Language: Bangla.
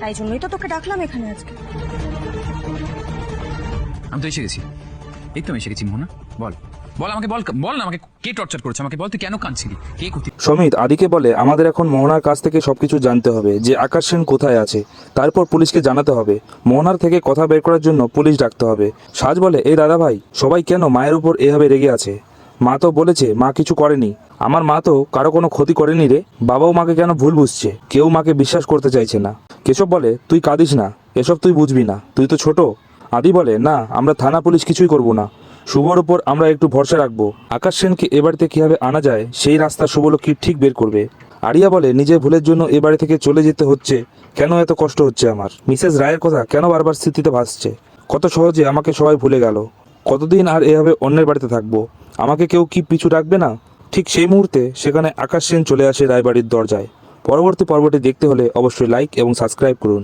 তাই জন্যই তো তোকে ডাকলাম এখানে আজকে। আমি তো এসে গেছি, এই তো আমি এসে গেছি। মোহনা বল বল আমাকে, বল বল না আমাকে, কে টর্চার করেছে আমাকে বল, তুই কেন কাঁদছিলি, কে কোথায়? সমিত আদিকে বলে, আমাদের এখন মোহনার কাছ থেকে সবকিছু জানতে হবে, যে আকাশ সেন কোথায় আছে। তারপর পুলিশকে জানাতে হবে। মোহনার থেকে কথা বের করার জন্য পুলিশ ডাকতে হবে। সাজ বলে, এই দাদা ভাই, সবাই কেন মায়ের উপর এভাবে রেগে আছে? মা তো বলেছে মা কিছু করেনি। আমার মা তো কারো কোনো ক্ষতি করেনি রে। বাবাও মাকে কেন ভুল বুঝছে, কেউ মাকে বিশ্বাস করতে চাইছে না। কেশব বলে, তুই কাঁদিস না, এসব তুই বুঝবি না, তুই তো ছোট। আদি বলে, না, আমরা থানা পুলিশ কিছুই করব না। শুভর উপর আমরা একটু ভরসা রাখবো। আকাশ সেনকে এ বাড়িতে কিভাবে আনা যায় সেই রাস্তা শুভলক্ষ্মী ঠিক বের করবে। আরিয়া বলে, নিজের ভুলের জন্য এ বাড়ি থেকে চলে যেতে হচ্ছে, কেন এত কষ্ট হচ্ছে আমার? মিসেস রায়ের কথা কেন বারবার স্মৃতিতে ভাসছে? কত সহজে আমাকে সবাই ভুলে গেল। কতদিন আর এভাবে অন্যের বাড়িতে থাকবো? আমাকে কেউ কি পিছু রাখবে না? ঠিক সেই মুহূর্তে সেখানে আকাশ সেন চলে আসে রায়বাড়ির দরজায়। পরবর্তী পর্বটি দেখতে হলে অবশ্যই লাইক এবং সাবস্ক্রাইব করুন।